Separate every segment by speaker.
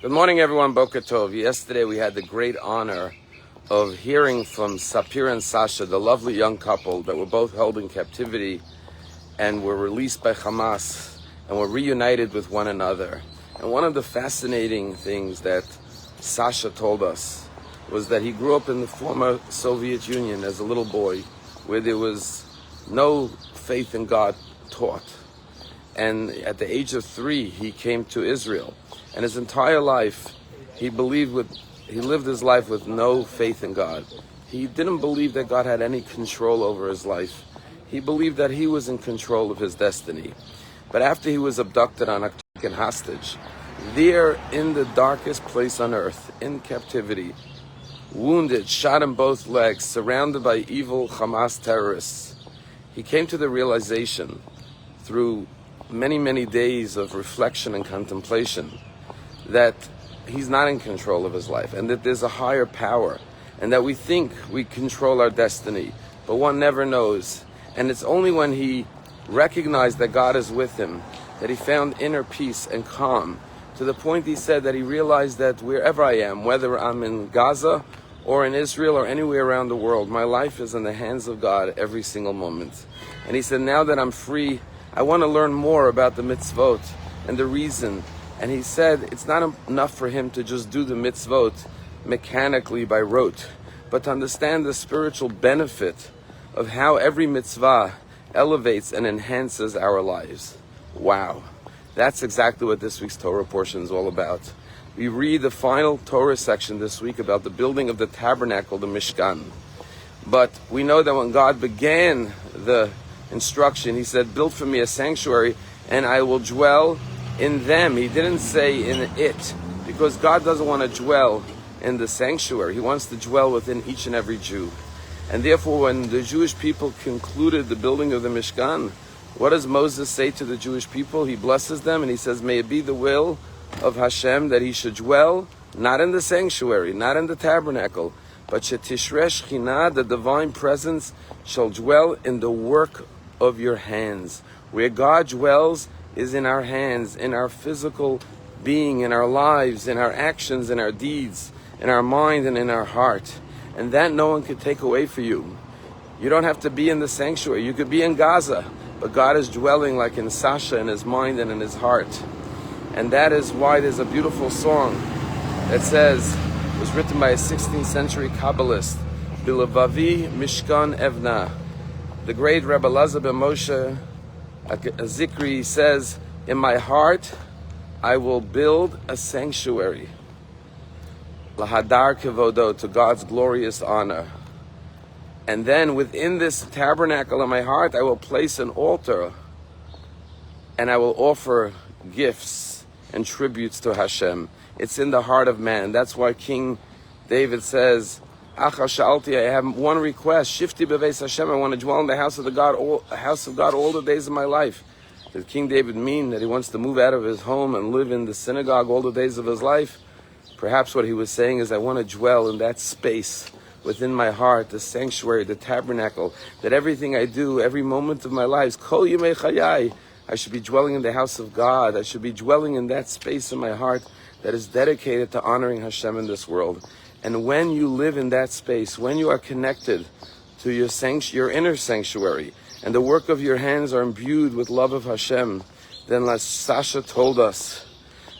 Speaker 1: Good morning, everyone. Boker Tov. Yesterday we had the great honor of hearing from Sapir and Sasha, the lovely young couple that were both held in captivity and were released by Hamas and were reunited with one another. And one of the fascinating things that Sasha told us was that he grew up in the former Soviet Union as a little boy, where there was no faith in God taught. And at the age of 3, he came to Israel. And his entire life, he lived his life with no faith in God. He didn't believe that God had any control over his life. He believed that he was in control of his destiny. But after he was abducted and taken hostage, there in the darkest place on earth, in captivity, wounded, shot in both legs, surrounded by evil Hamas terrorists, he came to the realization through many, many days of reflection and contemplation that he's not in control of his life, and that there's a higher power, and that we think we control our destiny, but one never knows. And it's only when he recognized that God is with him that he found inner peace and calm, to the point he said that he realized that wherever I am, whether I'm in Gaza or in Israel or anywhere around the world, my life is in the hands of God every single moment. And he said, now that I'm free, I want to learn more about the mitzvot and the reason. And he said it's not enough for him to just do the mitzvot mechanically by rote, but to understand the spiritual benefit of how every mitzvah elevates and enhances our lives. Wow. That's exactly what this week's Torah portion is all about. We read the final Torah section this week about the building of the tabernacle, the Mishkan. But we know that when God began the instruction, he said, build for me a sanctuary and I will dwell in them. He didn't say in it, because God doesn't want to dwell in the sanctuary. He wants to dwell within each and every Jew. And therefore, when the Jewish people concluded the building of the Mishkan, what does Moses say to the Jewish people? He blesses them and he says, may it be the will of Hashem that he should dwell not in the sanctuary, not in the tabernacle, but Shetishresh China, the divine presence, shall dwell in the work of your hands. Where God dwells is in our hands, in our physical being, in our lives, in our actions, in our deeds, in our mind and in our heart. And that no one could take away from you. You don't have to be in the sanctuary. You could be in Gaza, but God is dwelling like in Sasha, in his mind and in his heart. And that is why there's a beautiful song that says, it was written by a 16th century Kabbalist, Bilavavi Mishkan Evna. The great Rabbi ben Moshe a Zikri says, in my heart I will build a sanctuary, Lahadar Kevodo, to God's glorious honor. And then within this tabernacle in my heart I will place an altar and I will offer gifts and tributes to Hashem. It's in the heart of man. That's why King David says, I have one request. Shifti beveis Hashem. I want to dwell in the house of God all the days of my life. Does King David mean that he wants to move out of his home and live in the synagogue all the days of his life? Perhaps what he was saying is, I want to dwell in that space within my heart, the sanctuary, the tabernacle, that everything I do, every moment of my life, kol yemei chayai, I should be dwelling in the house of God. I should be dwelling in that space in my heart that is dedicated to honoring Hashem in this world. And when you live in that space, when you are connected to your inner sanctuary, and the work of your hands are imbued with love of Hashem, then like Sasha told us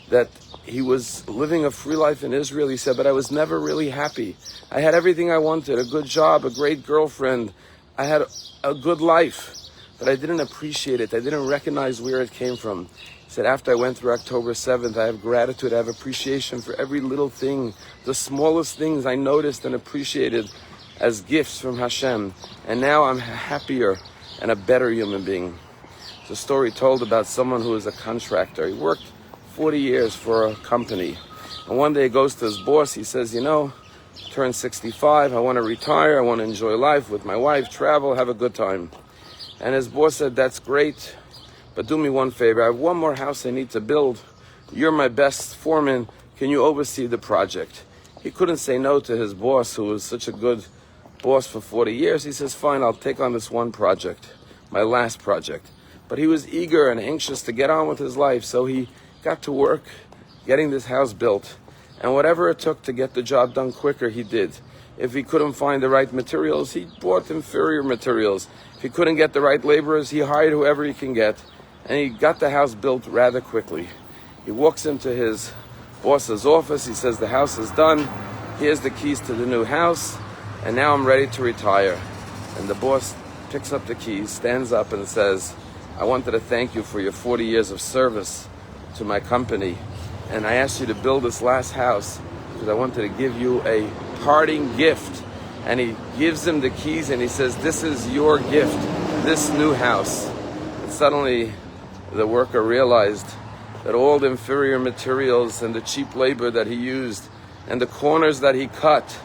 Speaker 1: that he was living a free life in Israel. He said, but I was never really happy. I had everything I wanted, a good job, a great girlfriend. I had a good life, but I didn't appreciate it. I didn't recognize where it came from. He said, after I went through October 7th, I have gratitude, I have appreciation for every little thing. The smallest things I noticed and appreciated as gifts from Hashem. And now I'm happier and a better human being. It's a story told about someone who was a contractor. He worked 40 years for a company. And one day he goes to his boss, he says, turned 65, I want to retire, I want to enjoy life with my wife, travel, have a good time. And his boss said, that's great, but do me one favor. I have one more house I need to build. You're my best foreman. Can you oversee the project? He couldn't say no to his boss, who was such a good boss for 40 years. He says, fine, I'll take on this one project, my last project. But he was eager and anxious to get on with his life, so he got to work getting this house built. And whatever it took to get the job done quicker, he did. If he couldn't find the right materials, he bought inferior materials. If he couldn't get the right laborers, he hired whoever he can get. And he got the house built rather quickly. He walks into his boss's office. He says, the house is done. Here's the keys to the new house. And now I'm ready to retire. And the boss picks up the keys, stands up and says, I wanted to thank you for your 40 years of service to my company. And I asked you to build this last house because I wanted to give you a parting gift. And he gives him the keys and he says, this is your gift, this new house. And suddenly the worker realized that all the inferior materials and the cheap labor that he used and the corners that he cut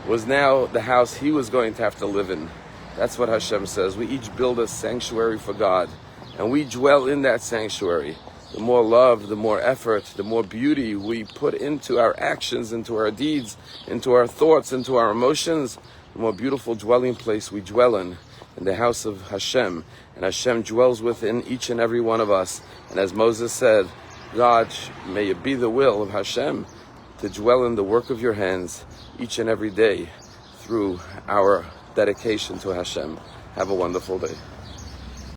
Speaker 1: was now the house he was going to have to live in. That's what Hashem says. We each build a sanctuary for God, and we dwell in that sanctuary. The more love, the more effort, the more beauty we put into our actions, into our deeds, into our thoughts, into our emotions, the more beautiful dwelling place we dwell in the house of Hashem. And Hashem dwells within each and every one of us. And as Moses said, God, may it be the will of Hashem to dwell in the work of your hands each and every day through our dedication to Hashem. Have a wonderful day.